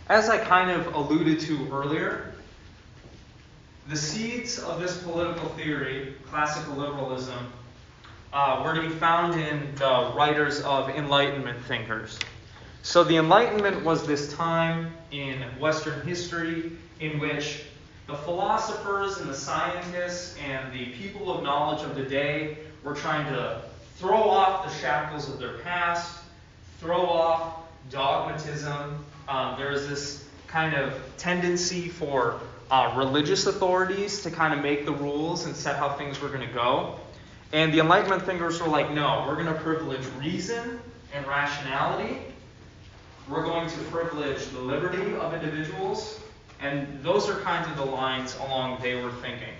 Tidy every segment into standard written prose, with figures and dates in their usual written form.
As I kind of alluded to earlier, the seeds of this political theory, classical liberalism, were to be found in the writers of Enlightenment thinkers. So the Enlightenment was this time in Western history in which the philosophers and the scientists and the people of knowledge of the day were trying to throw off the shackles of their past, throw off dogmatism. There is this kind of tendency for religious authorities to kind of make the rules and set how things were going to go. And the Enlightenment thinkers were like, no, we're going to privilege reason and rationality. We're going to privilege the liberty of individuals. And those are kinds of the lines along they were thinking.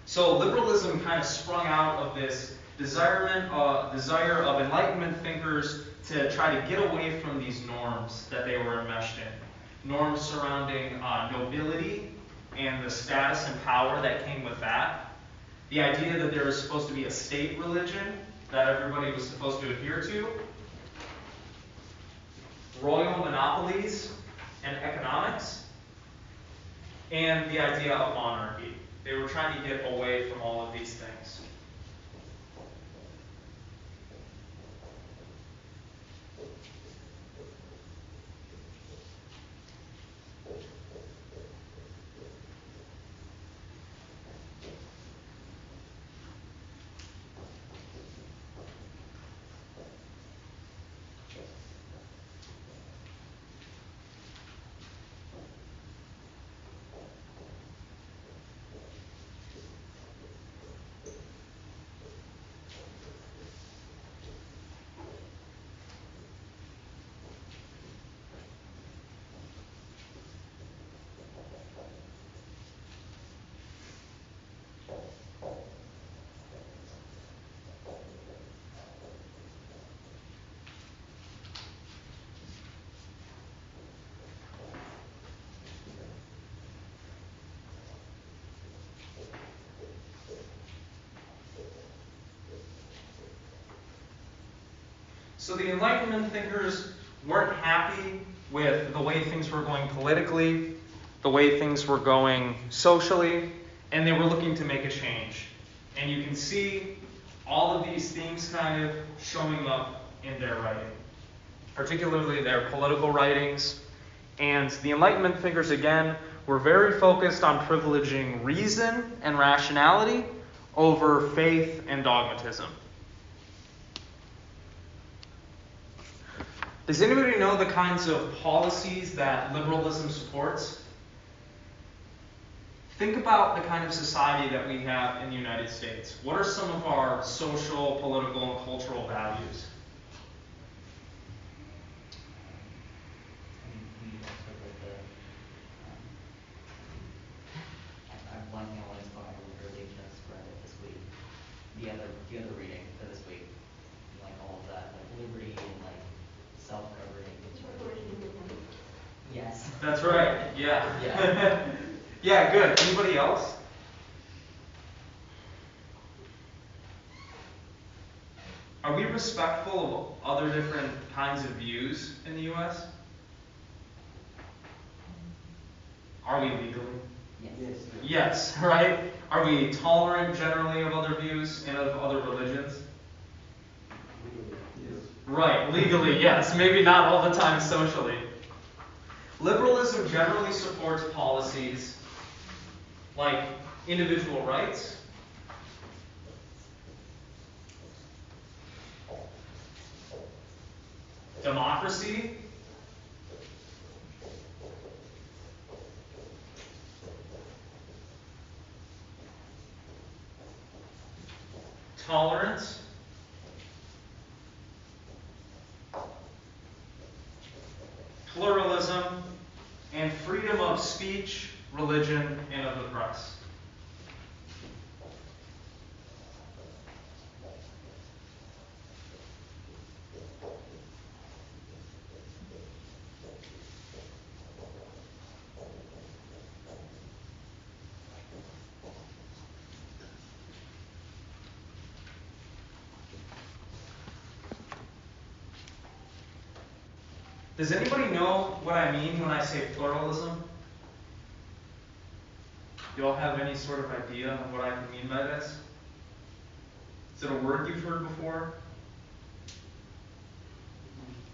So liberalism kind of sprung out of this desire of Enlightenment thinkers to try to get away from these norms that they were enmeshed in. Norms surrounding nobility and the status and power that came with that. The idea that there was supposed to be a state religion that everybody was supposed to adhere to. Royal monopolies and economics. And the idea of monarchy. They were trying to get away from all of these things. So the Enlightenment thinkers weren't happy with the way things were going politically, the way things were going socially, and they were looking to make a change. And you can see all of these themes kind of showing up in their writing, particularly their political writings. And the Enlightenment thinkers, again, were very focused on privileging reason and rationality over faith and dogmatism. Does anybody know the kinds of policies that liberalism supports? Think about the kind of society that we have in the United States. What are some of our social, political, and cultural values? I'm blanking on what it's called. I literally just read it this week. The other reading for this week, like all of that, like liberty and like self-governing. Yes. That's right. Yeah. Yeah. Yeah, good. Anybody else? Are we respectful of other different kinds of views in the U.S.? Are we legally? Yes. Yes, right? Are we tolerant generally of other views and of other religions? Yes. Right, legally, yes. Maybe not all the time socially. Liberalism generally supports policies like individual rights, democracy, tolerance, pluralism, and freedom of speech, religion, and of the press. Does anybody know what I mean when I say pluralism? Do you all have any sort of idea of what I mean by this? Is it a word you've heard before?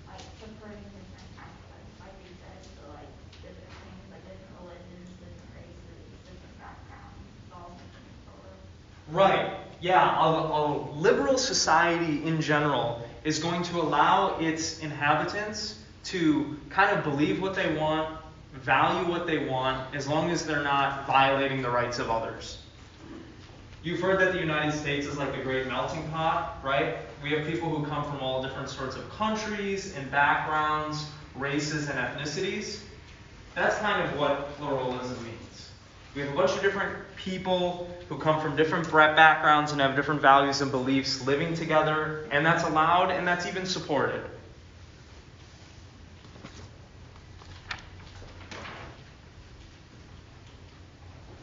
Like supporting different aspects, like you said, so like different things, like different religions, different races, different backgrounds, it's all different sort of. Right. Yeah, a liberal society in general is going to allow its inhabitants to kind of believe what they want, value what they want, as long as they're not violating the rights of others. You've heard that the United States is like the great melting pot, right? We have people who come from all different sorts of countries and backgrounds, races and ethnicities. That's kind of what pluralism means. We have a bunch of different people who come from different backgrounds and have different values and beliefs living together, and that's allowed and that's even supported.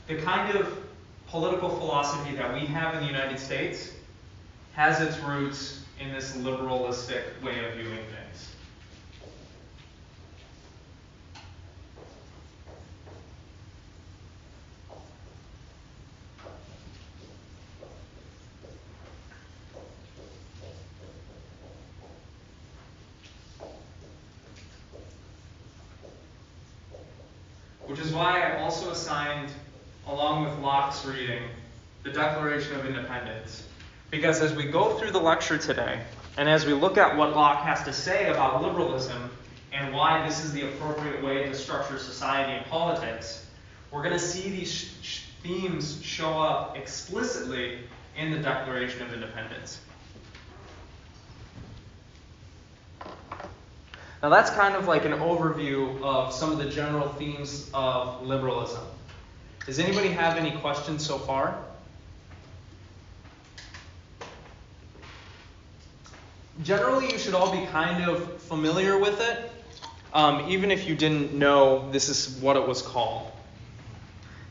The kind of political philosophy that we have in the United States has its roots in this liberalistic way of viewing things. Which is why I also assigned, along with Locke's reading, the Declaration of Independence. Because as we go through the lecture today, and as we look at what Locke has to say about liberalism and why this is the appropriate way to structure society and politics, we're going to see these themes show up explicitly in the Declaration of Independence. Now that's kind of like an overview of some of the general themes of liberalism. Does anybody have any questions so far? Generally, you should all be kind of familiar with it, even if you didn't know this is what it was called.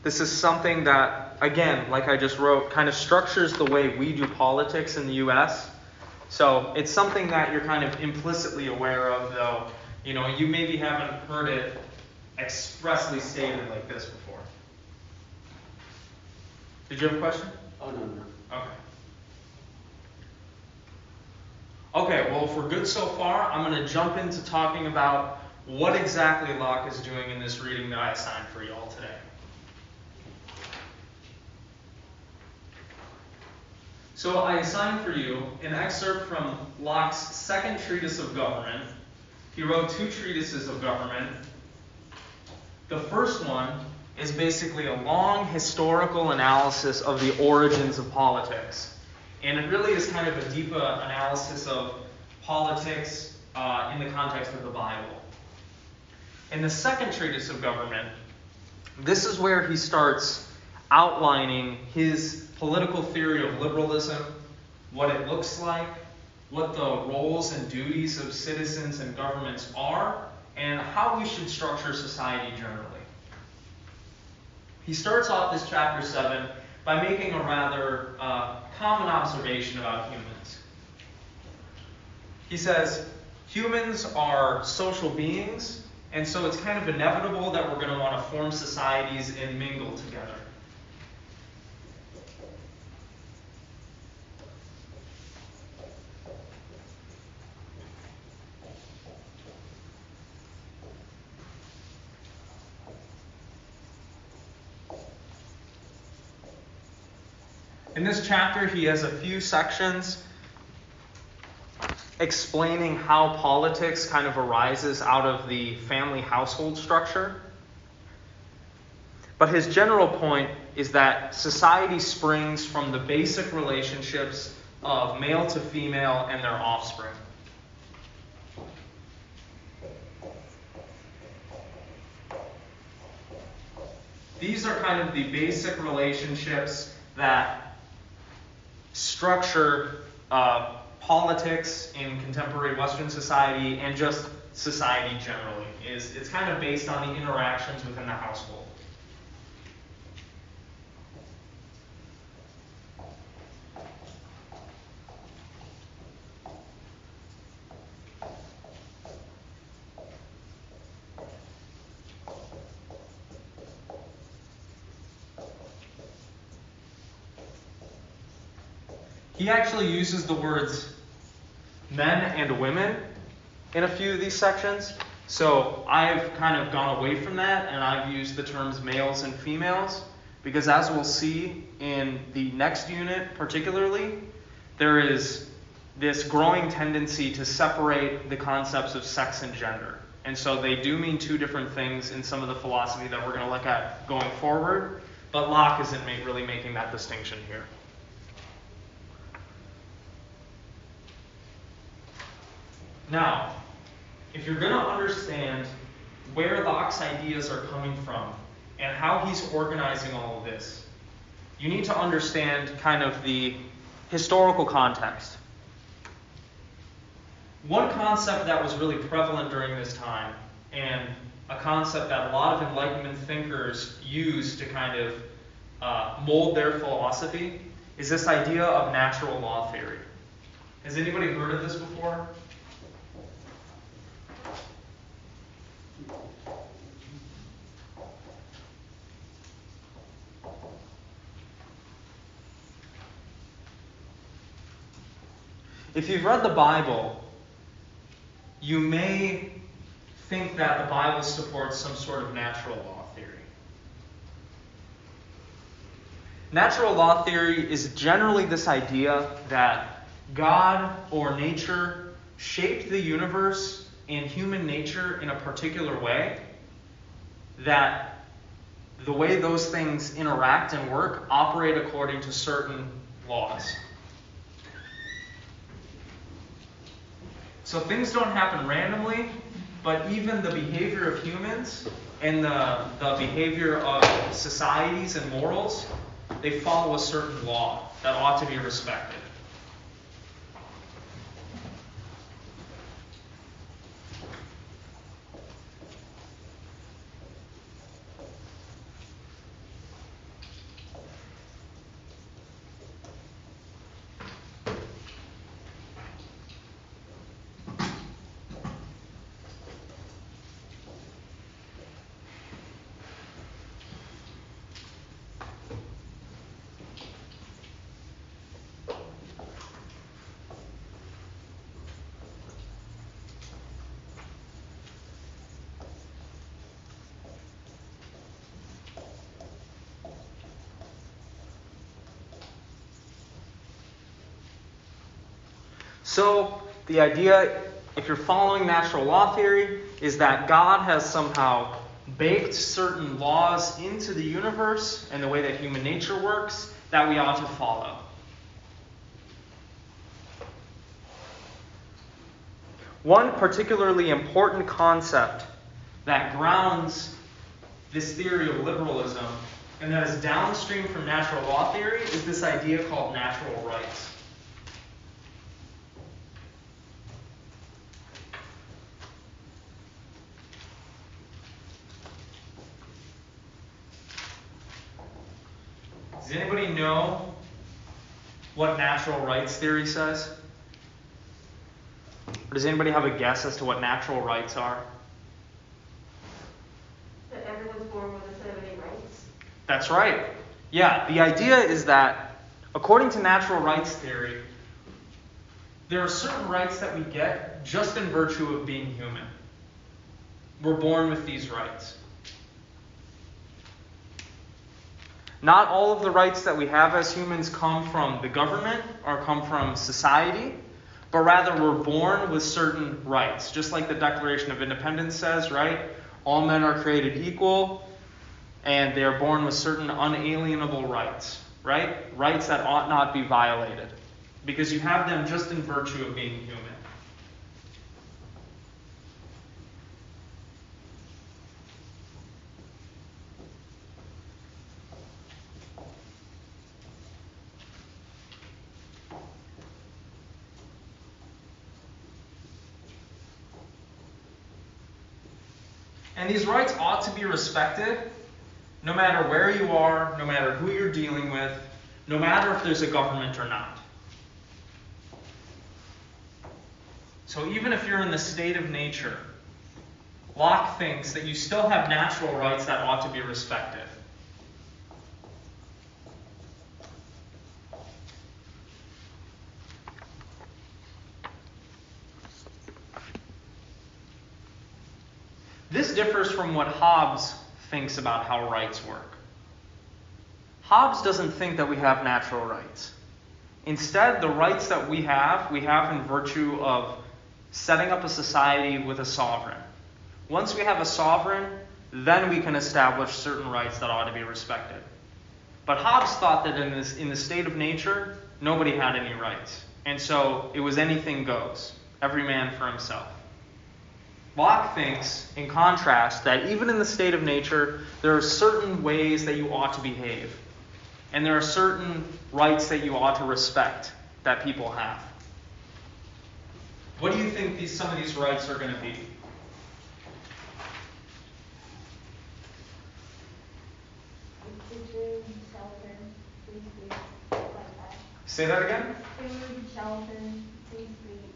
This is something that, again, like I just wrote, kind of structures the way we do politics in the U.S., so it's something that you're kind of implicitly aware of, though, you know, you maybe haven't heard it expressly stated like this before. Did you have a question? Oh, no. Okay. Okay, well, if we're good so far, I'm going to jump into talking about what exactly Locke is doing in this reading that I assigned for you all today. So I assigned for you an excerpt from Locke's second treatise of government. He wrote 2 treatises of government. The first one is basically a long historical analysis of the origins of politics. And it really is kind of a deeper analysis of politics in the context of the Bible. In the second treatise of government, this is where he starts outlining his political theory of liberalism, what it looks like, what the roles and duties of citizens and governments are, and how we should structure society generally. He starts off this chapter 7 by making a rather common observation about humans. He says, humans are social beings, and so it's kind of inevitable that we're going to want to form societies and mingle together. In this chapter, he has a few sections explaining how politics kind of arises out of the family household structure. But his general point is that society springs from the basic relationships of male to female and their offspring. These are kind of the basic relationships that structure politics in contemporary Western society and just society generally. It's kind of based on the interactions within the household. he actually uses the words men and women in a few of these sections. So I've kind of gone away from that, and I've used the terms males and females, because as we'll see in the next unit particularly, there is this growing tendency to separate the concepts of sex and gender. And so they do mean two different things in some of the philosophy that we're going to look at going forward, but Locke isn't really making that distinction here. Now, if you're going to understand where Locke's ideas are coming from and how he's organizing all of this, you need to understand kind of the historical context. One concept that was really prevalent during this time, and a concept that a lot of Enlightenment thinkers use to kind of mold their philosophy, is this idea of natural law theory. Has anybody heard of this before? If you've read the Bible, you may think that the Bible supports some sort of natural law theory. Natural law theory is generally this idea that God or nature shaped the universe and human nature in a particular way, that the way those things interact and work operate according to certain laws. So things don't happen randomly, but even the behavior of humans and the behavior of societies and morals, they follow a certain law that ought to be respected. So the idea, if you're following natural law theory, is that God has somehow baked certain laws into the universe and the way that human nature works that we ought to follow. One particularly important concept that grounds this theory of liberalism and that is downstream from natural law theory is this idea called natural rights. Does anybody know what natural rights theory says? Or does anybody have a guess as to what natural rights are? That everyone's born with a set of innate rights. That's right. Yeah, the idea is that according to natural rights theory, there are certain rights that we get just in virtue of being human. We're born with these rights. Not all of the rights that we have as humans come from the government or come from society, but rather we're born with certain rights. Just like the Declaration of Independence says, right? All men are created equal, and they are born with certain unalienable rights, right? Rights that ought not be violated, because you have them just in virtue of being human. And these rights ought to be respected no matter where you are, no matter who you're dealing with, no matter if there's a government or not. So even if you're in the state of nature, Locke thinks that you still have natural rights that ought to be respected. This differs from what Hobbes thinks about how rights work. Hobbes doesn't think that we have natural rights. Instead, the rights that we have in virtue of setting up a society with a sovereign. Once we have a sovereign, then we can establish certain rights that ought to be respected. But Hobbes thought that in the state of nature, nobody had any rights. And so it was anything goes, every man for himself. Locke thinks, in contrast, that even in the state of nature, there are certain ways that you ought to behave. And there are certain rights that you ought to respect that people have. What do you think some of these rights are going to be? Food, shelter, free speech, stuff like that. Say that again? Food, shelter, free speech,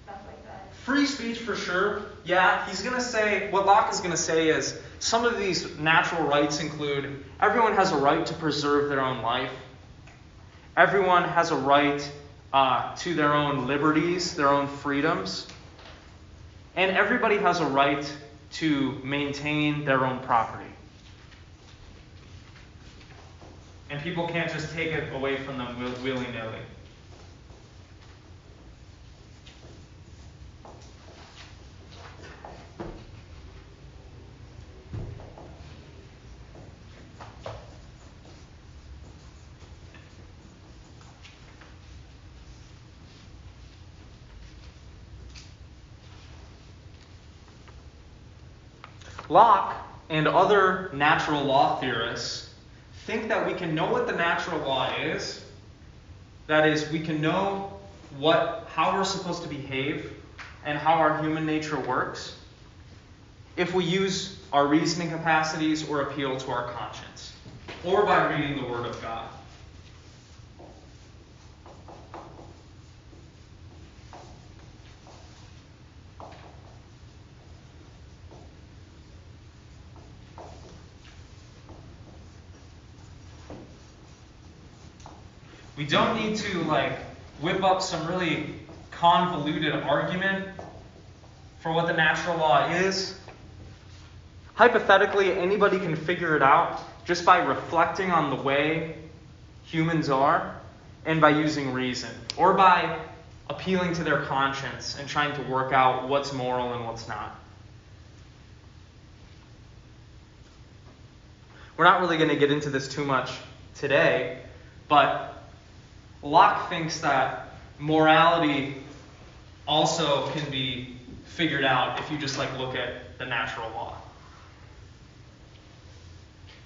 stuff like that. Free speech for sure. Yeah, he's going to say, what Locke is going to say is, some of these natural rights include, everyone has a right to preserve their own life. Everyone has a right to their own liberties, their own freedoms. And everybody has a right to maintain their own property. And people can't just take it away from them willy-nilly. Locke and other natural law theorists think that we can know what the natural law is. That is, we can know how we're supposed to behave and how our human nature works if we use our reasoning capacities or appeal to our conscience, or by reading the Word of God. We don't need to whip up some really convoluted argument for what the natural law is. Hypothetically, anybody can figure it out just by reflecting on the way humans are and by using reason, or by appealing to their conscience and trying to work out what's moral and what's not. We're not really going to get into this too much today, but Locke thinks that morality also can be figured out if you just look at the natural law.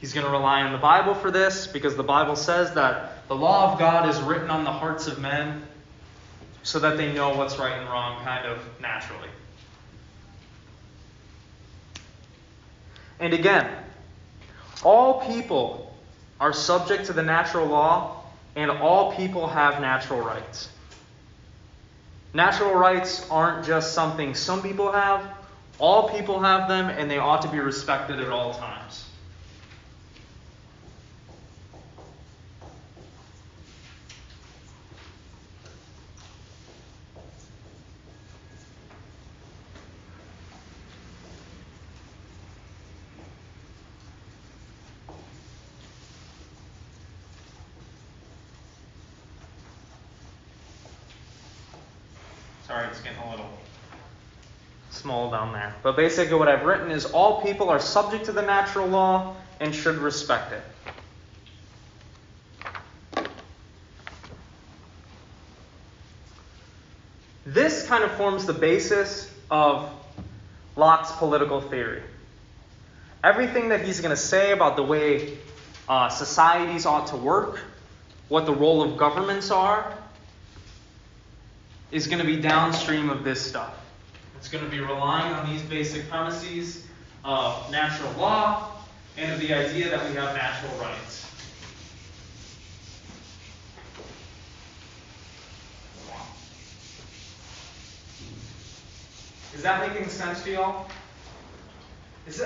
He's going to rely on the Bible for this because the Bible says that the law of God is written on the hearts of men so that they know what's right and wrong kind of naturally. And again, all people are subject to the natural law, and all people have natural rights. Natural rights aren't just something some people have. All people have them, and they ought to be respected at all times. Sorry, it's getting a little small down there. But basically what I've written is all people are subject to the natural law and should respect it. This kind of forms the basis of Locke's political theory. Everything that he's going to say about the way societies ought to work, what the role of governments are, is going to be downstream of this stuff. It's going to be relying on these basic premises of natural law and of the idea that we have natural rights. Is that making sense to y'all?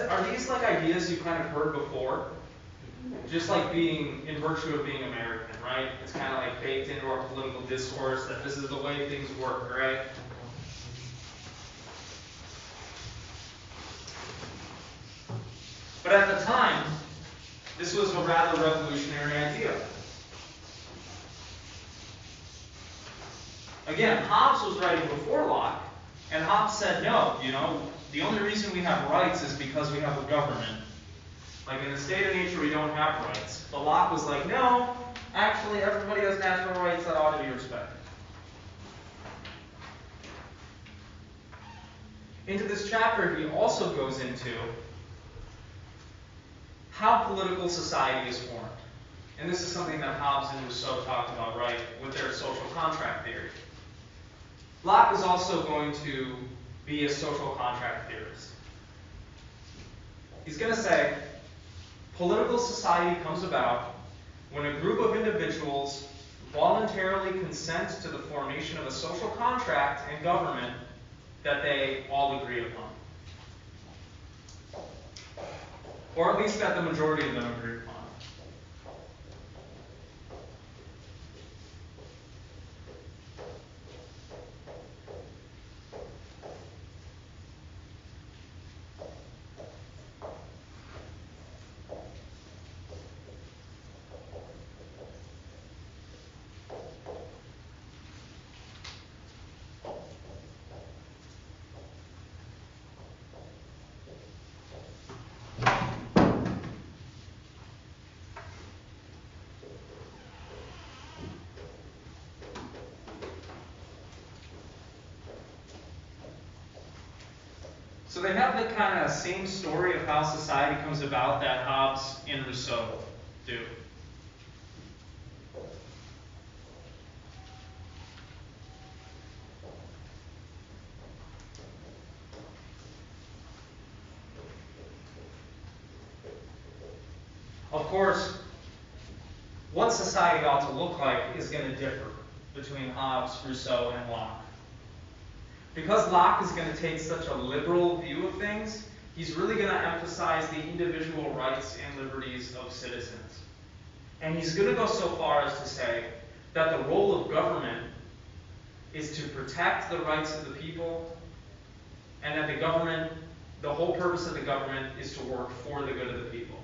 Are these ideas you kind of heard before? Just being, in virtue of being American, right? It's kind of baked into our political discourse that this is the way things work, right? But at the time, this was a rather revolutionary idea. Again, Hobbes was writing before Locke, and Hobbes said, no, the only reason we have rights is because we have a government. Like in the state of nature, we don't have rights. But Locke was like, no, actually, everybody has natural rights that ought to be respected. Into this chapter, he also goes into how political society is formed. And this is something that Hobbes and Rousseau talked about, right, with their social contract theory. Locke is also going to be a social contract theorist. He's going to say, political society comes about when a group of individuals voluntarily consent to the formation of a social contract and government that they all agree upon. Or at least that the majority of them agree upon. So they have the kind of same story of how society comes about that Hobbes and Rousseau do. Of course, what society ought to look like is going to differ between Hobbes, Rousseau, and Locke. Because Locke is going to take such a liberal view of things, he's really going to emphasize the individual rights and liberties of citizens. And he's going to go so far as to say that the role of government is to protect the rights of the people, and that the whole purpose of the government is to work for the good of the people.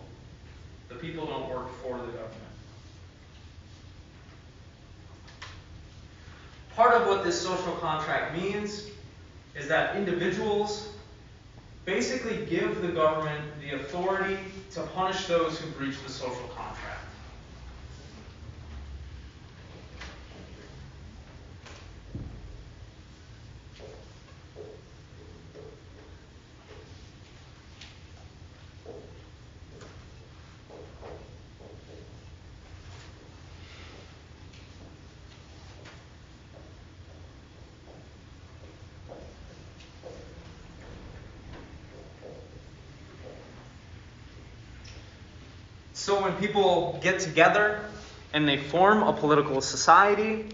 The people don't work for the government. Part of what this social contract means is that individuals basically give the government the authority to punish those who breach the social contract. So when people get together and they form a political society,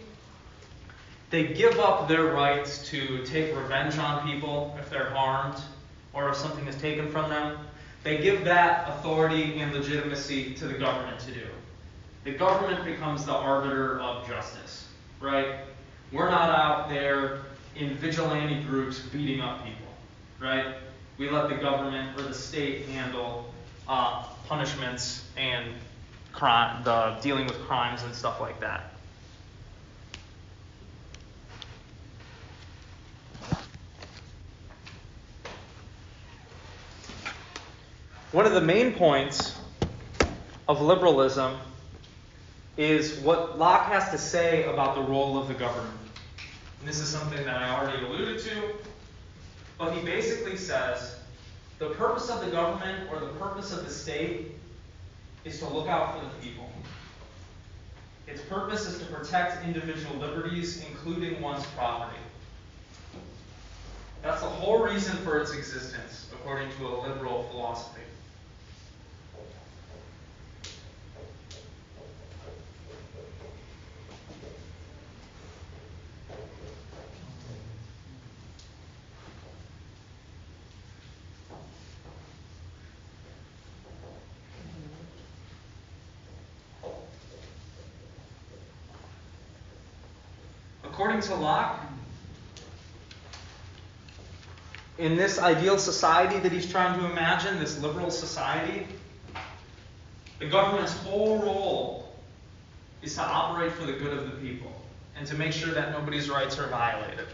they give up their rights to take revenge on people if they're harmed or if something is taken from them. They give that authority and legitimacy to the government to do. The government becomes the arbiter of justice, right? We're not out there in vigilante groups beating up people, right? We let the government or the state handle punishments and dealing with crimes and stuff like that. One of the main points of liberalism is what Locke has to say about the role of the government. And this is something that I already alluded to, but he basically says the purpose of the government or the purpose of the state is to look out for the people. Its purpose is to protect individual liberties, including one's property. That's the whole reason for its existence, according to a liberal philosophy. According to Locke, in this ideal society that he's trying to imagine, this liberal society, the government's whole role is to operate for the good of the people and to make sure that nobody's rights are violated.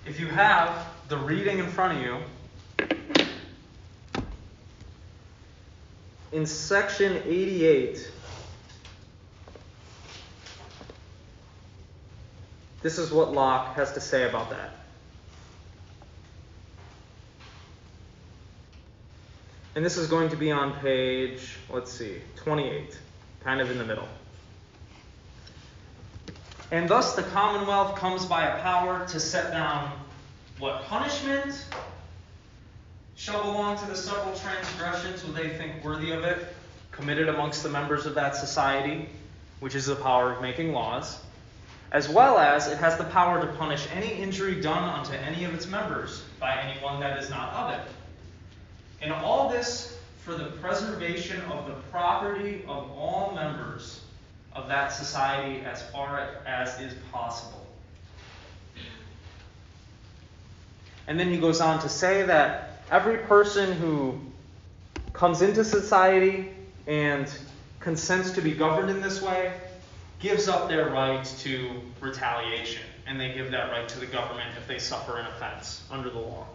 If you have the reading in front of you, in section 88, this is what Locke has to say about that. And this is going to be on page, 28, kind of in the middle. And thus the Commonwealth comes by a power to set down what punishment shall belong to the several transgressions who they think worthy of it, committed amongst the members of that society, which is the power of making laws, as well as it has the power to punish any injury done unto any of its members by anyone that is not of it. And all this for the preservation of the property of all members of that society as far as is possible. And then he goes on to say that every person who comes into society and consents to be governed in this way gives up their right to retaliation, and they give that right to the government if they suffer an offense under the law.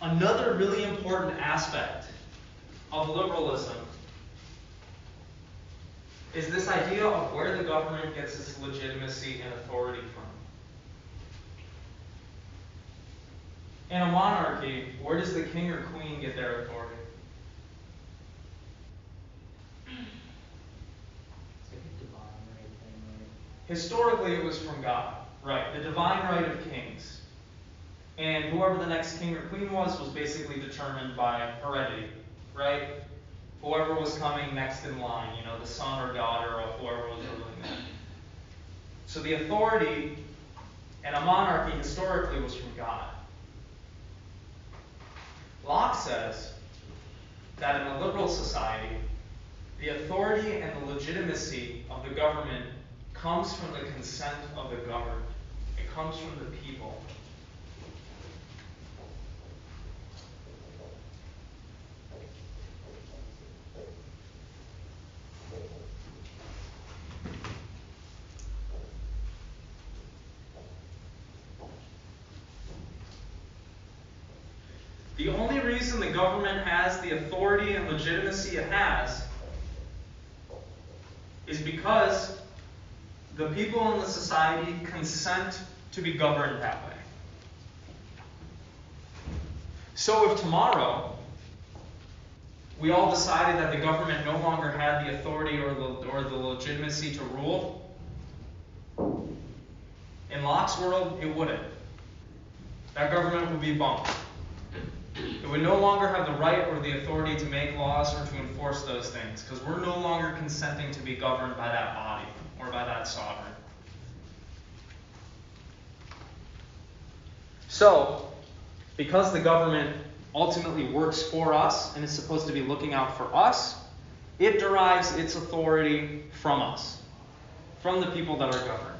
Another really important aspect of liberalism is this idea of where the government gets its legitimacy and authority from. In a monarchy, where does the king or queen get their authority? It's like a divine right thing, right? Historically, it was from God, right? The divine right of kings. And whoever the next king or queen was basically determined by heredity, right? Whoever was coming next in line, the son or daughter of whoever was ruling them. So the authority in a monarchy historically was from God. Locke says that in a liberal society, the authority and the legitimacy of the government comes from the consent of the governed. It comes from the people. The only reason the government has the authority and legitimacy it has is because the people in the society consent to be governed that way. So if tomorrow we all decided that the government no longer had the authority or the legitimacy to rule, in Locke's world, it wouldn't. That government would be bumped. It would no longer have the right or the authority to make laws or to enforce those things, because we're no longer consenting to be governed by that body or by that sovereign. So, because the government ultimately works for us and is supposed to be looking out for us, it derives its authority from us, from the people that are governed.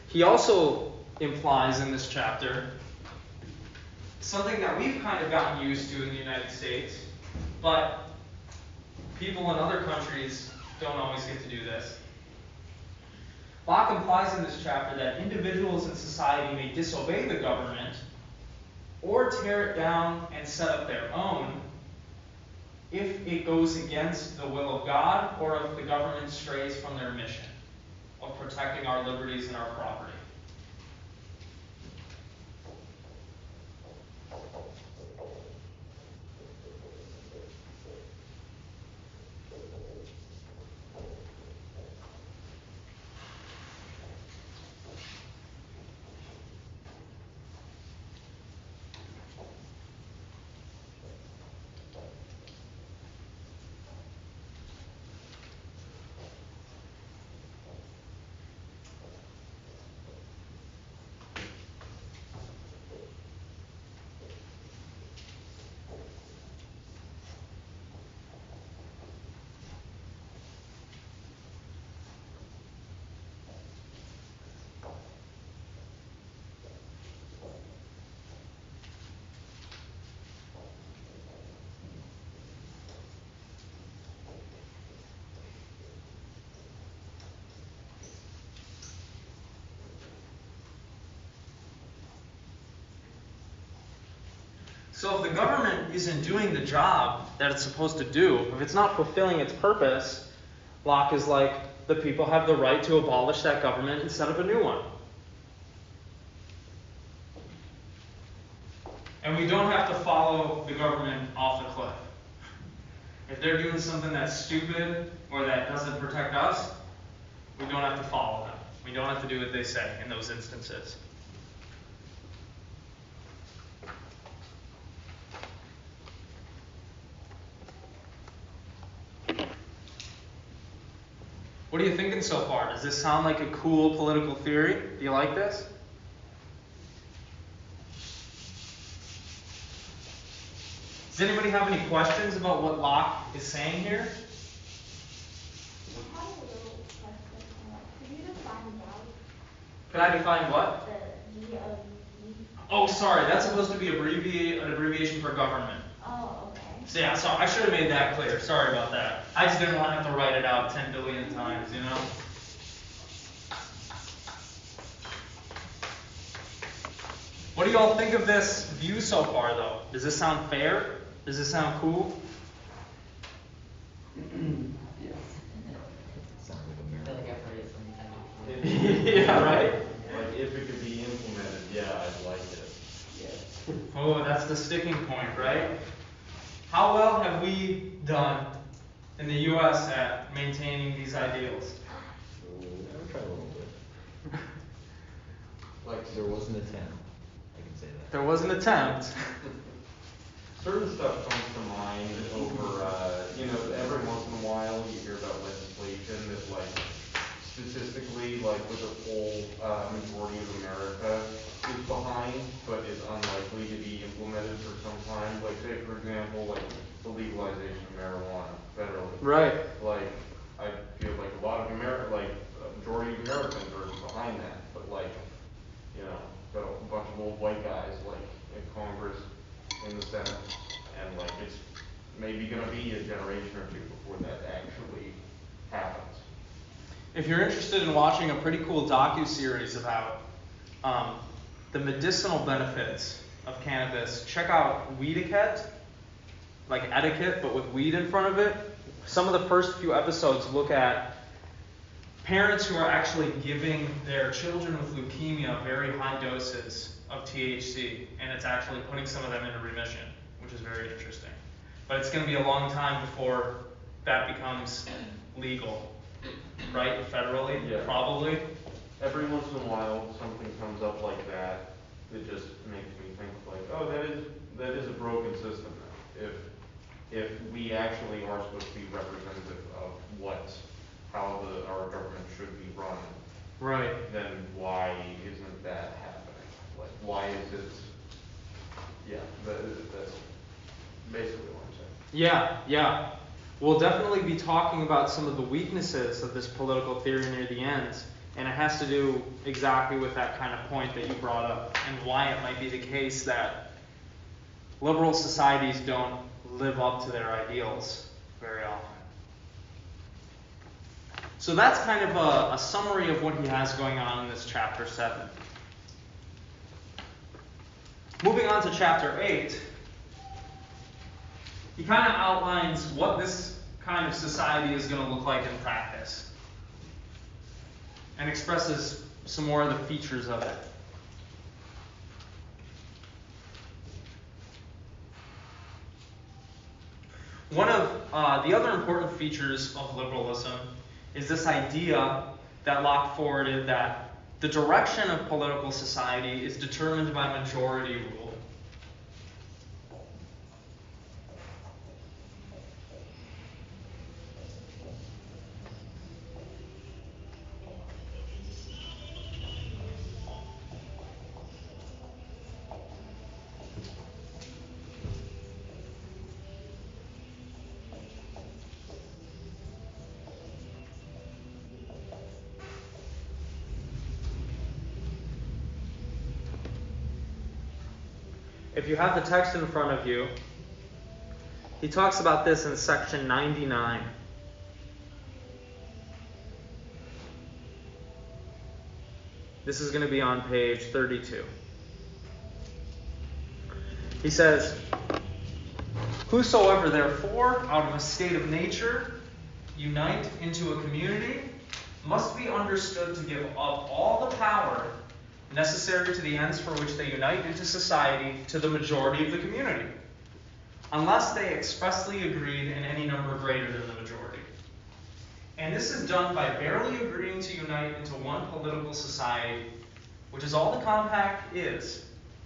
He also implies in this chapter something that we've kind of gotten used to in the United States, but people in other countries don't always get to do this. Locke implies in this chapter that individuals in society may disobey the government or tear it down and set up their own if it goes against the will of God or if the government strays from their mission of protecting our liberties and our property. So if the government isn't doing the job that it's supposed to do, if it's not fulfilling its purpose, Locke is like, the people have the right to abolish that government and set up a new one. And we don't have to follow the government off the cliff. If they're doing something that's stupid or that doesn't protect us, we don't have to follow them. We don't have to do what they say in those instances. What are you thinking so far? Does this sound like a cool political theory? Do you like this? Does anybody have any questions about what Locke is saying here? I have a little question. Could you define doubt? Could I define what? The DOE. Oh, sorry. That's supposed to be an abbreviation for government. Oh, okay. So yeah, so I should have made that clear. Sorry about that. I just didn't want to have to write it out 10 billion times, you know? What do you all think of this view so far, though? Does this sound fair? Does this sound cool? Yes. Sounds like I feel like I've heard it so many times before. Yeah, right? Like, if it could be implemented, yeah, I'd like it. Yeah. Oh, that's the sticking point, right? How well have we done in the U.S. at maintaining these ideals? I've tried a little bit. Like, There was an attempt. I can say that. There was an attempt. certain stuff comes to mind over, every once in a while you hear about legislation that, like, statistically, like, with a full majority of America is behind, but is unlikely to be implemented for some time. Like, say, for example, like, the legalization of marijuana federally. Right. Like, I feel like a lot of a majority of Americans are behind that, but, like, got a bunch of old white guys, like, in Congress, in the Senate, and, like, it's maybe gonna be a generation or two before that actually happens. If you're interested in watching a pretty cool docu-series about the medicinal benefits of cannabis, check out Weed-Etiquette, like etiquette, but with weed in front of it. Some of the first few episodes look at parents who are actually giving their children with leukemia very high doses of THC, and it's actually putting some of them into remission, which is very interesting. But it's going to be a long time before that becomes legal, right? Federally, Yeah. probably. Every once in a while, something comes up like that just makes me think, like, oh, that is a broken system now. If we actually are supposed to be representative of how our government should be run, Right. then why isn't that happening? Like, why is it? Yeah, that's basically what I'm saying. Yeah. We'll definitely be talking about some of the weaknesses of this political theory near the end, and it has to do exactly with that kind of point that you brought up, and why it might be the case that liberal societies don't live up to their ideals very often. So that's kind of a summary of what he has going on in this chapter 7. Moving on to chapter 8, he kind of outlines what this kind of society is going to look like in practice, and expresses some more of the features of it. One of the other important features of liberalism is this idea that Locke forwarded that the direction of political society is determined by majority rule. If you have the text in front of you, he talks about this in section 99. This is going to be on page 32. He says, "Whosoever therefore out of a state of nature unite into a community must be understood to give up all the power necessary to the ends for which they unite into society to the majority of the community, unless they expressly agreed in any number greater than the majority. And this is done by barely agreeing to unite into one political society, which is all the compact is,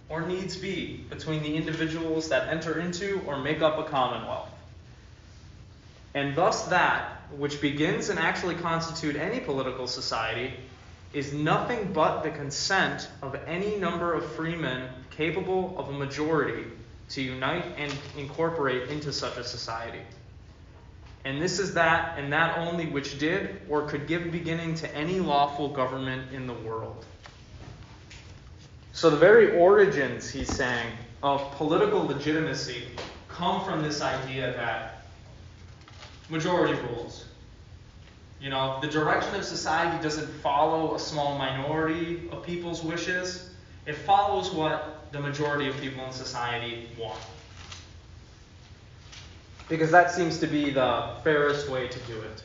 or needs be, between the individuals that enter into or make up a commonwealth. And thus that, which begins and actually constitute any political society, is nothing but the consent of any number of freemen capable of a majority to unite and incorporate into such a society. And this is that, and that only, which did or could give beginning to any lawful government in the world." So the very origins, he's saying, of political legitimacy come from this idea that majority rules. You know, the direction of society doesn't follow a small minority of people's wishes. It follows what the majority of people in society want. Because that seems to be the fairest way to do it.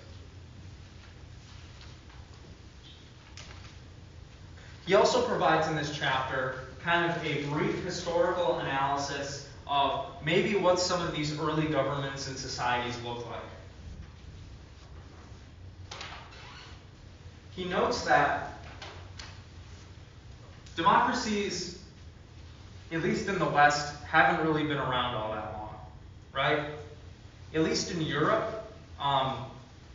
He also provides in this chapter kind of a brief historical analysis of maybe what some of these early governments and societies look like. He notes that democracies, at least in the West, haven't really been around all that long, right? At least in Europe,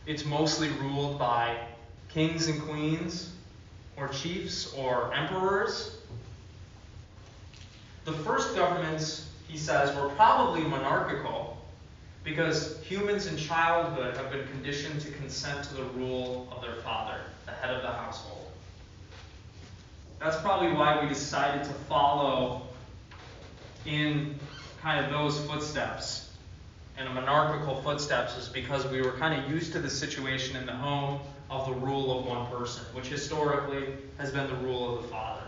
it's mostly ruled by kings and queens, or chiefs, or emperors. The first governments, he says, were probably monarchical, because humans in childhood have been conditioned to consent to the rule of their father, the head of the household. That's probably why we decided to follow in kind of those footsteps, and monarchical footsteps, is because we were kind of used to the situation in the home of the rule of one person, which historically has been the rule of the father.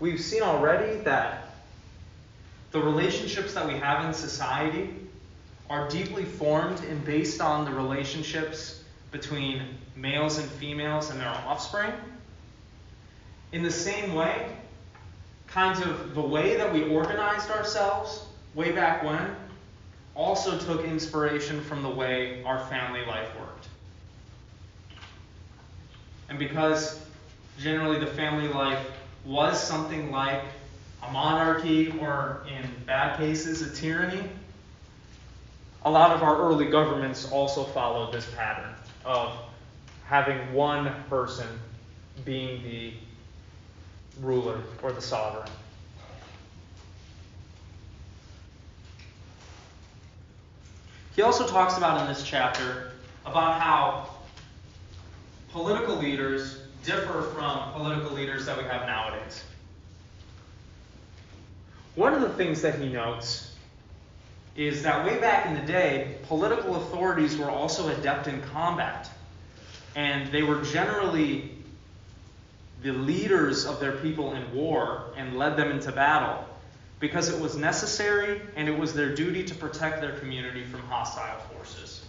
We've seen already that the relationships that we have in society are deeply formed and based on the relationships between males and females and their offspring. In the same way, kind of the way that we organized ourselves way back when also took inspiration from the way our family life worked. And because generally the family life was something like a monarchy, or in bad cases, a tyranny, a lot of our early governments also followed this pattern of having one person being the ruler or the sovereign. He also talks about in this chapter about how political leaders differ from political leaders that we have nowadays. One of the things that he notes is that way back in the day, political authorities were also adept in combat. And they were generally the leaders of their people in war and led them into battle because it was necessary and it was their duty to protect their community from hostile forces.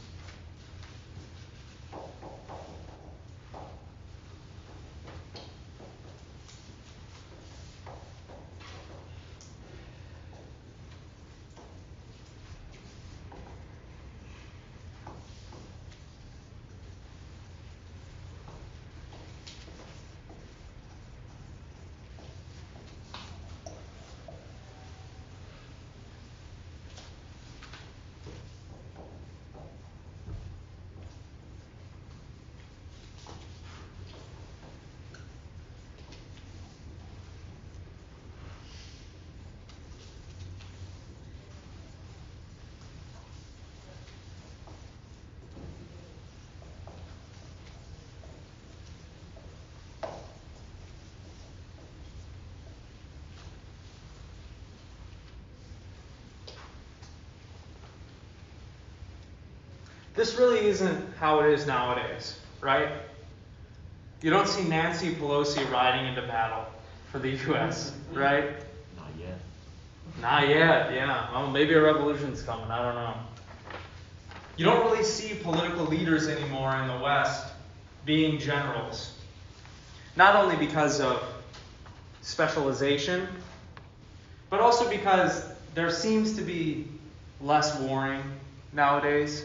this really isn't how it is nowadays, right? You don't see Nancy Pelosi riding into battle for the U.S., right? Not yet. Not yet, yeah. Well, maybe a revolution's coming, I don't know. You don't really see political leaders anymore in the West being generals. Not only because of specialization, but also because there seems to be less warring nowadays.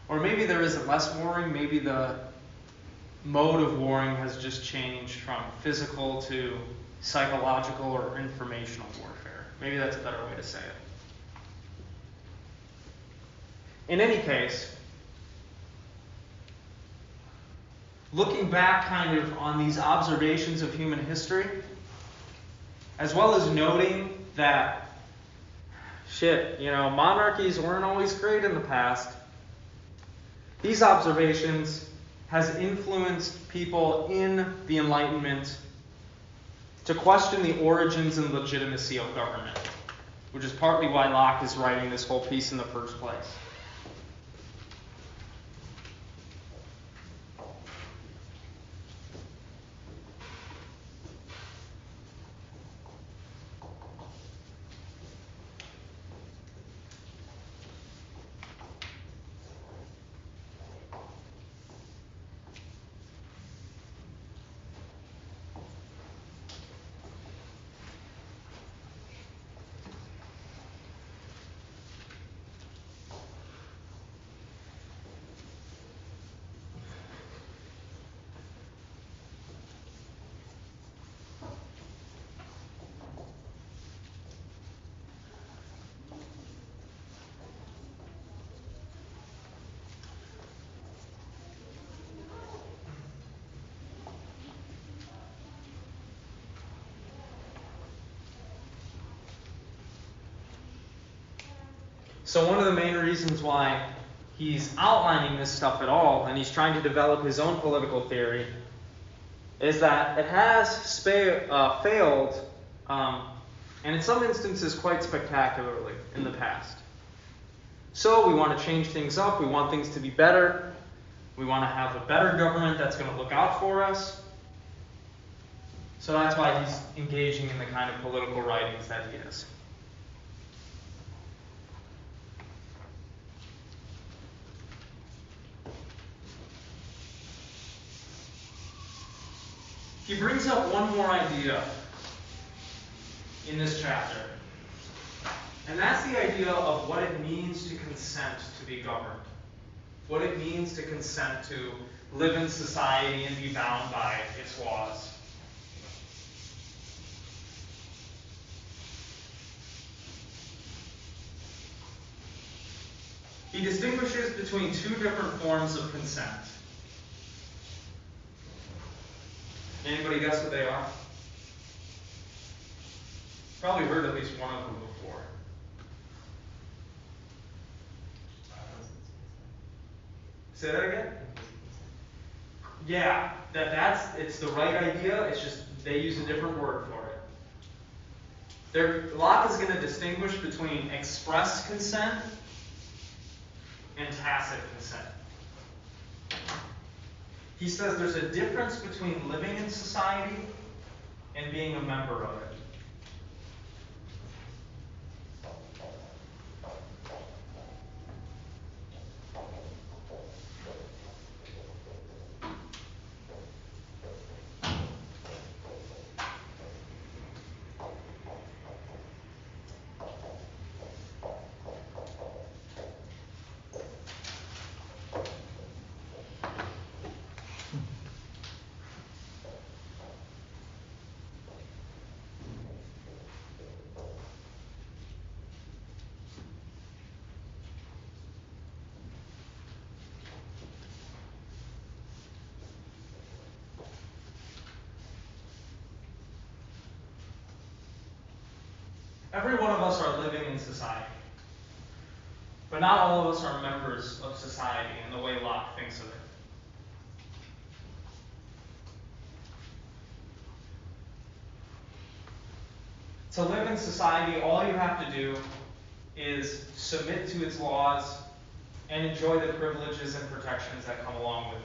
Or maybe there isn't less warring, maybe the mode of warring has just changed from physical to psychological or informational warfare. Maybe that's a better way to say it. In any case, looking back kind of on these observations of human history, as well as noting that, monarchies weren't always great in the past, these observations has influenced people in the Enlightenment to question the origins and legitimacy of government, which is partly why Locke is writing this whole piece in the first place. So one of the main reasons why he's outlining this stuff at all, and he's trying to develop his own political theory, is that it has failed, and in some instances quite spectacularly in the past. So we want to change things up, we want things to be better, we want to have a better government that's going to look out for us. So that's why he's engaging in the kind of political writings that he is. He brings up one more idea in this chapter, and that's the idea of what it means to consent to be governed. What it means to consent to live in society and be bound by its laws. He distinguishes between two different forms of consent. Anybody guess what they are? Probably heard at least one of them before. Say that again? Yeah, it's the right idea, it's just they use a different word for it. Locke is going to distinguish between express consent and tacit consent. He says there's a difference between living in society and being a member of it. Every one of us are living in society. But not all of us are members of society in the way Locke thinks of it. To live in society, all you have to do is submit to its laws and enjoy the privileges and protections that come along with it.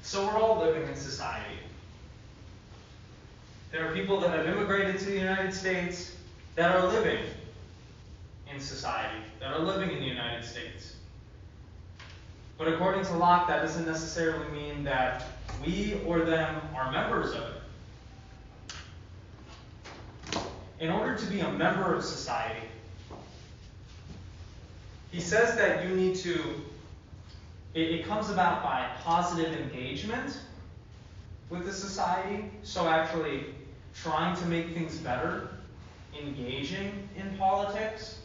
So we're all living in society. There are people that have immigrated to the United States that are living in society, that are living in the United States. But according to Locke, that doesn't necessarily mean that we or them are members of it. In order to be a member of society, he says that you need to, it comes about by positive engagement with the society, so actually trying to make things better, engaging in politics,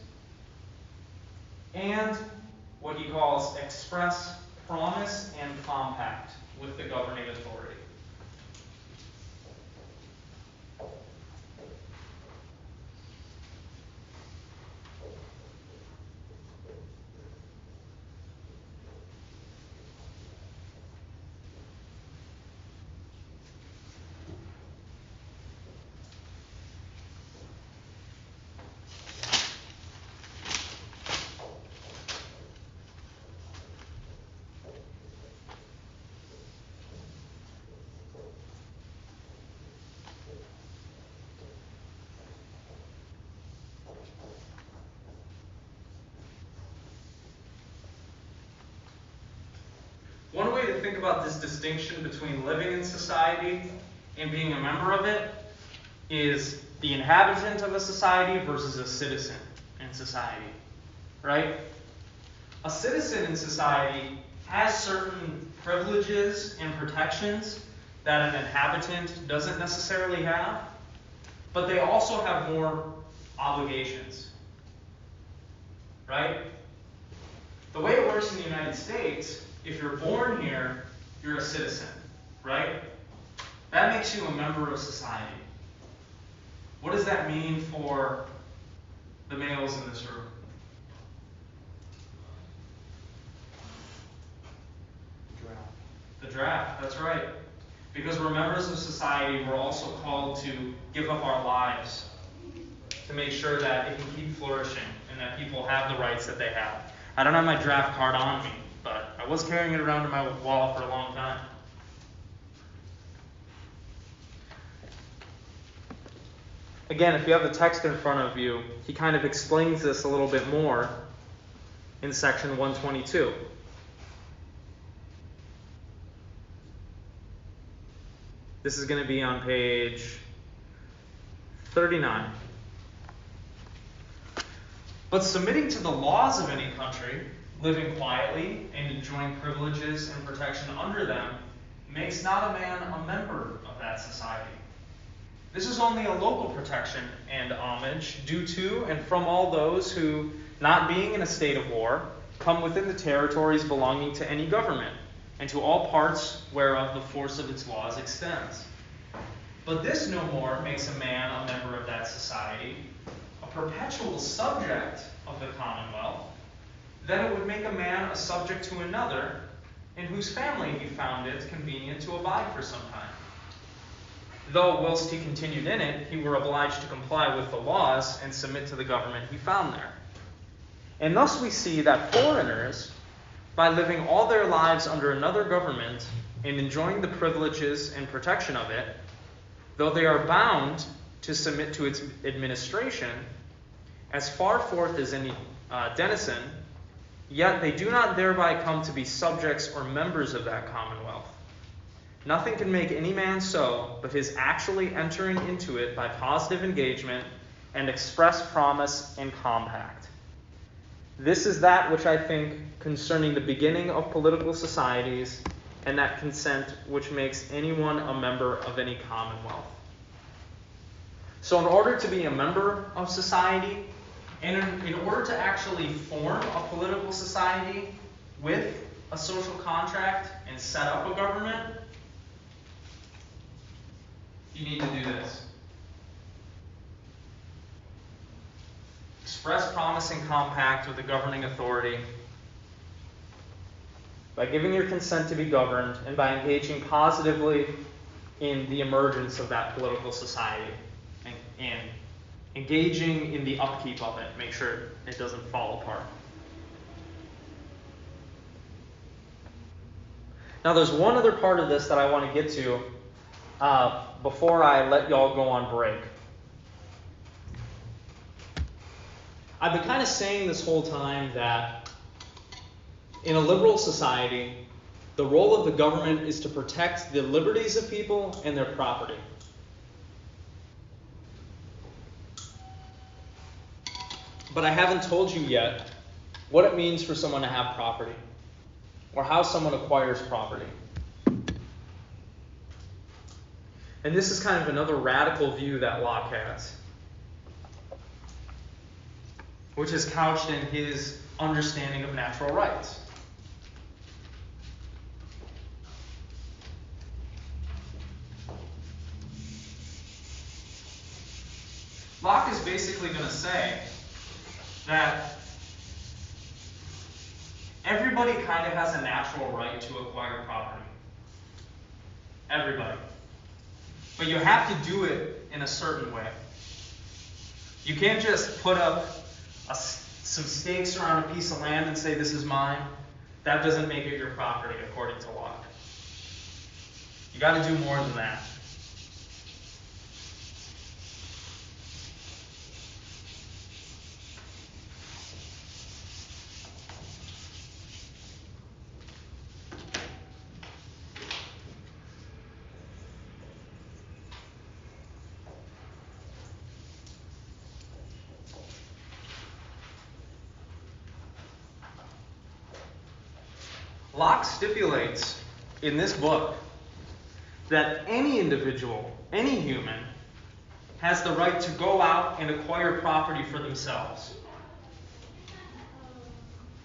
and what he calls express promise and compact with the governing authority. One way to think about this distinction between living in society and being a member of it is the inhabitant of a society versus a citizen in society, right? A citizen in society has certain privileges and protections that an inhabitant doesn't necessarily have, but they also have more obligations, right? The way it works in the United States, if you're born here, you're a citizen, right? That makes you a member of society. What does that mean for the males in this room? The draft, that's right. Because we're members of society, we're also called to give up our lives to make sure that it can keep flourishing and that people have the rights that they have. I don't have my draft card on me, but I was carrying it around in my wallet for a long time. Again, if you have the text in front of you, he kind of explains this a little bit more in section 122. This is going to be on page 39. But submitting to the laws of any country, living quietly and enjoying privileges and protection under them, makes not a man a member of that society. This is only a local protection and homage due to and from all those who, not being in a state of war, come within the territories belonging to any government, and to all parts whereof the force of its laws extends. But this no more makes a man a member of that society, a perpetual subject of the commonwealth, than it would make a man a subject to another, in whose family he found it convenient to abide for some time. Though whilst he continued in it, he were obliged to comply with the laws and submit to the government he found there. And thus we see that foreigners, by living all their lives under another government and enjoying the privileges and protection of it, though they are bound to submit to its administration, as far forth as any denizen, yet they do not thereby come to be subjects or members of that commonwealth. Nothing can make any man so, but his actually entering into it by positive engagement and express promise and compact. This is that which I think concerning the beginning of political societies, and that consent which makes anyone a member of any commonwealth. So in order to be a member of society, and in order to actually form a political society with a social contract and set up a government, you need to do this. Express promise and compact with the governing authority by giving your consent to be governed and by engaging positively in the emergence of that political society and engaging in the upkeep of it. Make sure it doesn't fall apart. Now there's one other part of this that I want to get to before I let y'all go on break. I've been kind of saying this whole time that in a liberal society, the role of the government is to protect the liberties of people and their property. But I haven't told you yet what it means for someone to have property, or how someone acquires property. And this is kind of another radical view that Locke has, which is couched in his understanding of natural rights. Locke is basically going to say that everybody kind of has a natural right to acquire property. Everybody. But you have to do it in a certain way. You can't just put up some stakes around a piece of land and say, this is mine. That doesn't make it your property, according to Locke. You got to do more than that. Locke stipulates in this book that any individual, any human, has the right to go out and acquire property for themselves,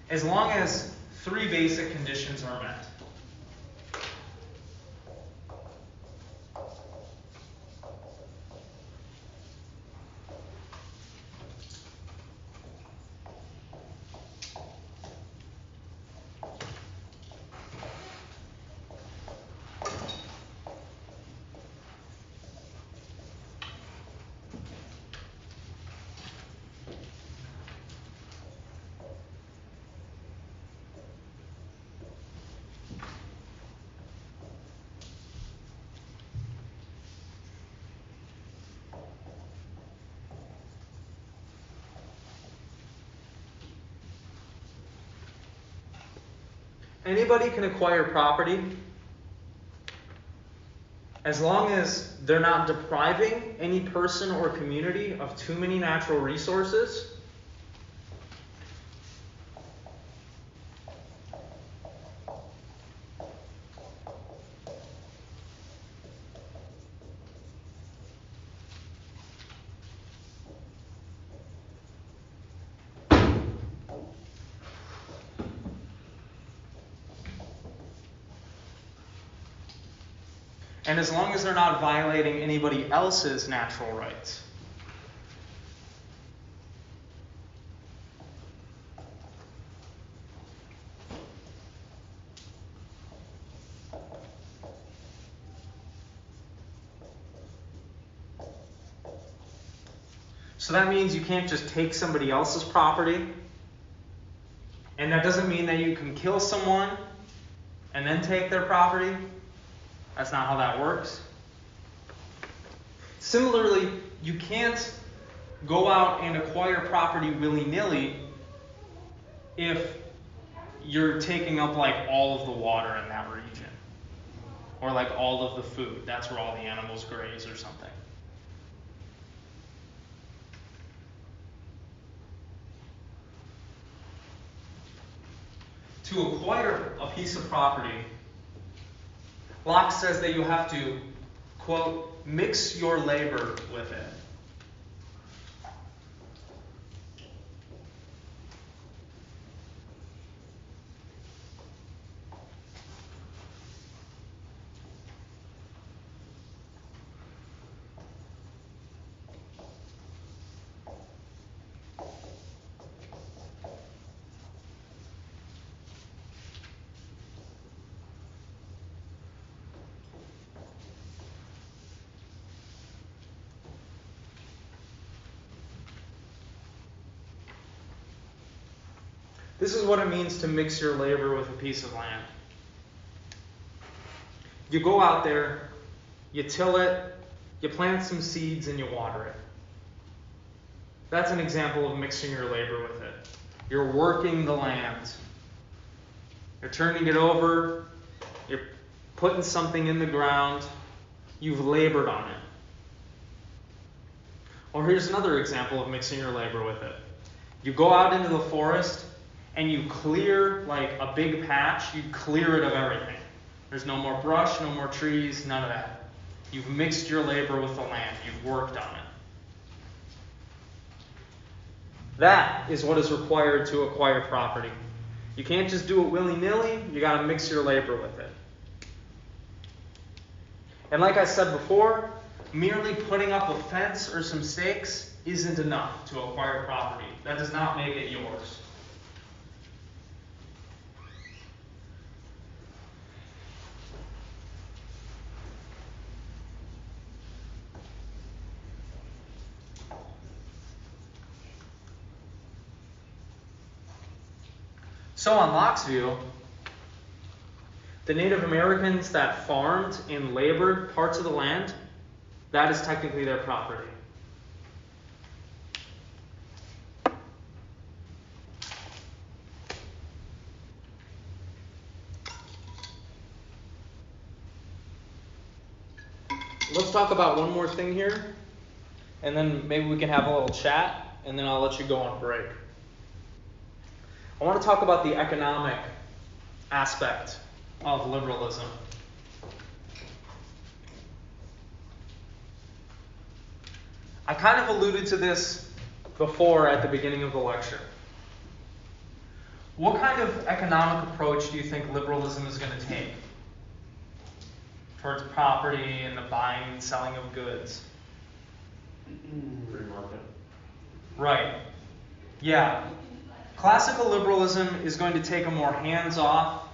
as long as three basic conditions are met. Anybody can acquire property as long as they're not depriving any person or community of too many natural resources. And as long as they're not violating anybody else's natural rights. So that means you can't just take somebody else's property. And that doesn't mean that you can kill someone and then take their property. That's not how that works. Similarly, you can't go out and acquire property willy-nilly if you're taking up like all of the water in that region, or like all of the food. That's where all the animals graze or something. To acquire a piece of property, Locke says that you have to, quote, mix your labor with it. This is what it means to mix your labor with a piece of land. You go out there, you till it, you plant some seeds, and you water it. That's an example of mixing your labor with it. You're working the land. You're turning it over. You're putting something in the ground. You've labored on it. Or here's another example of mixing your labor with it. You go out into the forest and you clear like a big patch. You clear it of everything. There's no more brush, no more trees, none of that. You've mixed your labor with the land. You've worked on it. That is what is required to acquire property. You can't just do it willy-nilly. You got to mix your labor with it. And like I said before, merely putting up a fence or some stakes isn't enough to acquire property. That does not make it yours. So on Locke's view, the Native Americans that farmed and labored parts of the land, that is technically their property. Let's talk about one more thing here, and then maybe we can have a little chat, and then I'll let you go on break. I want to talk about the economic aspect of liberalism. I kind of alluded to this before at the beginning of the lecture. What kind of economic approach do you think liberalism is going to take towards property and the buying and selling of goods? Free market. Right. Yeah. Classical liberalism is going to take a more hands-off,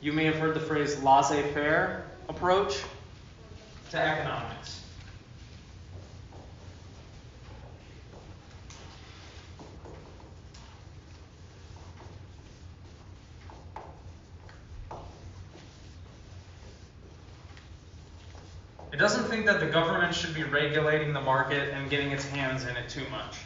you may have heard the phrase laissez-faire approach to economics. It doesn't think that the government should be regulating the market and getting its hands in it too much.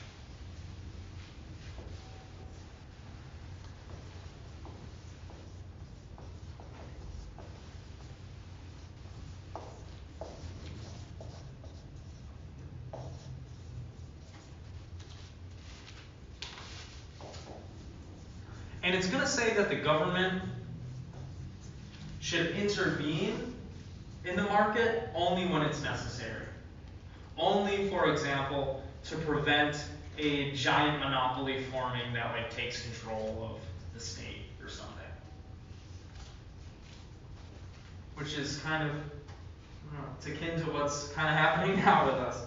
And it's going to say that the government should intervene in the market only when it's necessary. Only, for example, to prevent a giant monopoly forming that like takes control of the state or something. Which is kind of, it's akin to what's kind of happening now with us.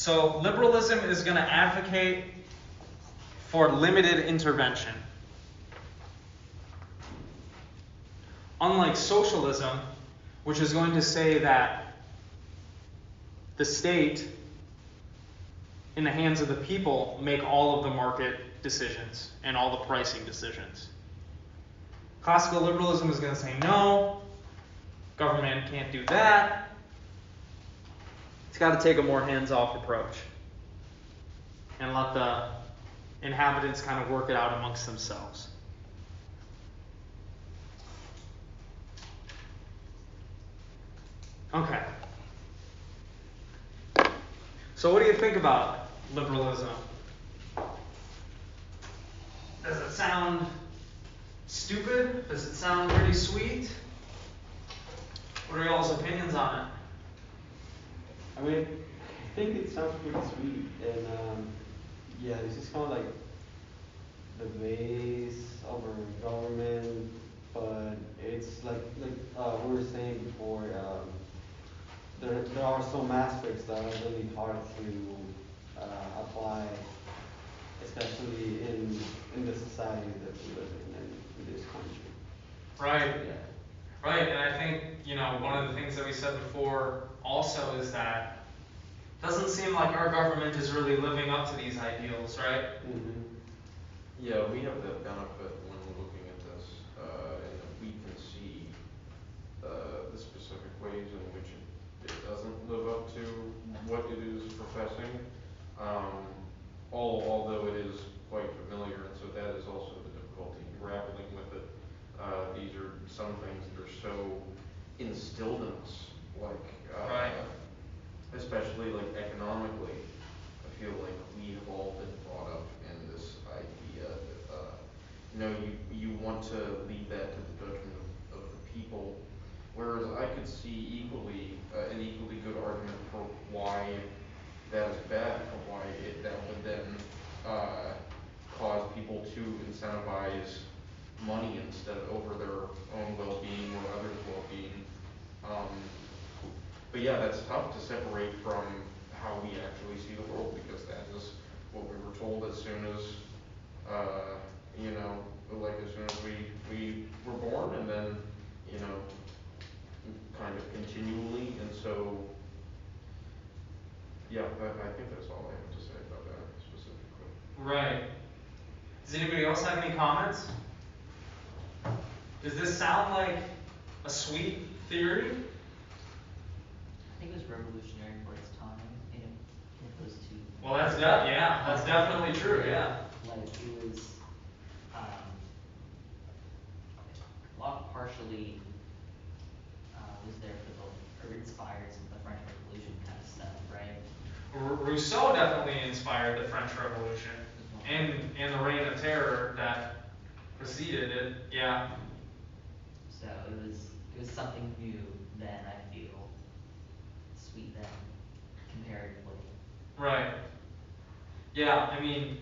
So liberalism is going to advocate for limited intervention. Unlike socialism, which is going to say that the state, in the hands of the people, make all of the market decisions and all the pricing decisions. Classical liberalism is going to say no, government can't do that. It's got to take a more hands-off approach and let the inhabitants kind of work it out amongst themselves. Okay. So what do you think about liberalism? Does it sound stupid? Does it sound pretty sweet? What are y'all's opinions on it? I mean, I think it sounds pretty sweet, and yeah, it's just kind of like the base of our government, but it's like we were saying before, there are some aspects that are really hard to apply, especially in the society that we live in this country. Right. Yeah. Right, and I think, one of the things that we said before also is that it doesn't seem like our government is really living up to these ideals, right? Mm-hmm. Yeah, we have that benefit when looking at this, and we can see the specific ways in which it doesn't live up to what it is professing, although it is quite familiar, and so that is also the difficulty in grappling with it. These are some things that are so instilled in us, Right. especially like economically. I feel like we have all been brought up in this idea that you want to leave that to the judgment of the people, whereas I could see an equally good argument for why that is bad, or why that would then cause people to incentivize money instead over their own well-being or others' well-being. But yeah, that's tough to separate from how we actually see the world, because that is what we were told as soon as, as soon as we were born, and then, kind of continually, and so, yeah, I think that's all I have to say about that specifically. Right. Does anybody else have any comments? Does this sound like a sweet theory? I think it was revolutionary for its time in opposed to. Well, that's definitely true, yeah. Like it was, Locke partially was there for or inspired some of the French Revolution kind of stuff, right? Rousseau definitely inspired the French Revolution and the Reign of Terror that preceded it, yeah. So it was something new then, I feel. Sweet then, comparatively. Right. Yeah, I mean,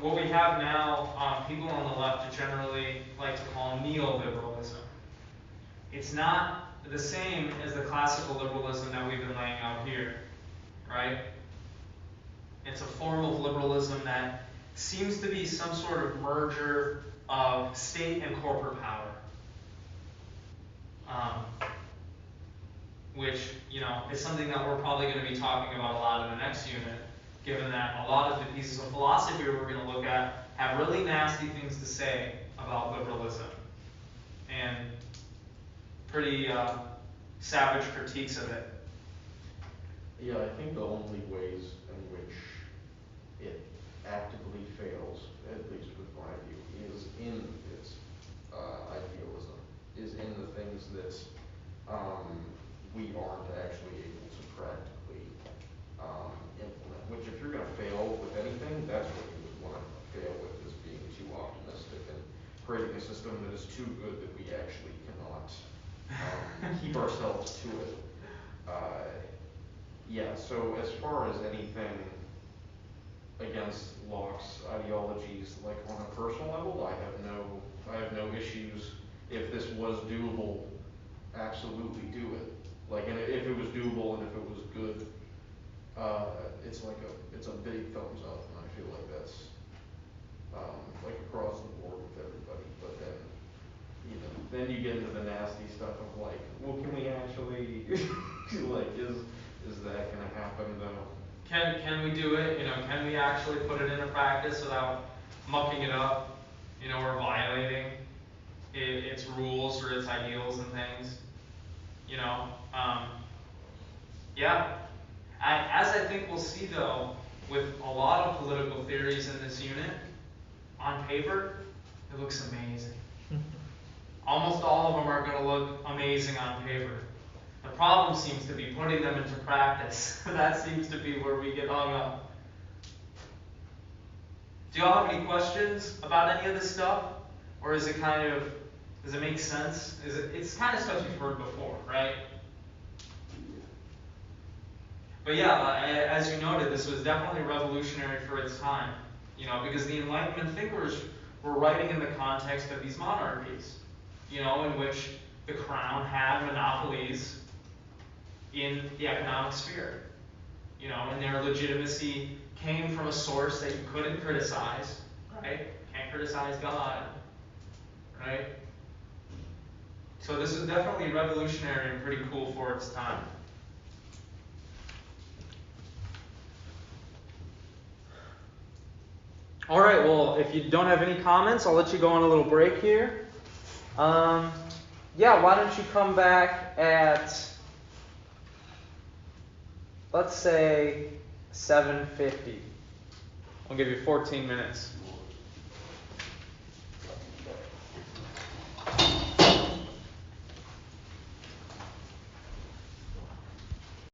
what we have now, people on the left generally like to call Neo-Liberalism. It's not the same as the classical liberalism that we've been laying out here, right? It's a form of liberalism that seems to be some sort of merger of state and corporate power. Which, is something that we're probably going to be talking about a lot in the next unit, given that a lot of the pieces of philosophy we're going to look at have really nasty things to say about liberalism. And pretty savage critiques of it. Yeah, I think the only ways in which it actively fails, at least with my view, is in its idealism, is in the things that we aren't actually able to practically implement. Which, if you're going to fail with anything, that's what you would want to fail with, is being too optimistic and creating a system that is too good that we actually cannot keep ourselves to it. Yeah, so as far as anything against Locke's ideologies, like on a personal level, I have no issues. If this was doable, absolutely do it. Like, and if it was doable and if it was good, it's a big thumbs up, and I feel like that's like across the board with everybody. But then you get into the nasty stuff of like, well, can we actually like, is that going to happen though? Can we do it? Can we actually put it into practice without mucking it up, or violating its rules or its ideals and things? Yeah. As I think we'll see, though, with a lot of political theories in this unit, on paper, it looks amazing. Almost all of them are going to look amazing on paper. The problem seems to be putting them into practice. That seems to be where we get hung up. Do y'all have any questions about any of this stuff? Or is it kind of, does it make sense? It's kind of stuff you've heard before, right? But yeah, as you noted, this was definitely revolutionary for its time. Because the Enlightenment thinkers were writing in the context of these monarchies, in which the crown had monopolies in the economic sphere. And their legitimacy came from a source that you couldn't criticize, right? Can't criticize God, right? So this is definitely revolutionary and pretty cool for its time. All right, well, if you don't have any comments, I'll let you go on a little break here. Yeah, why don't you come back at, let's say, 7:50. I'll give you 14 minutes.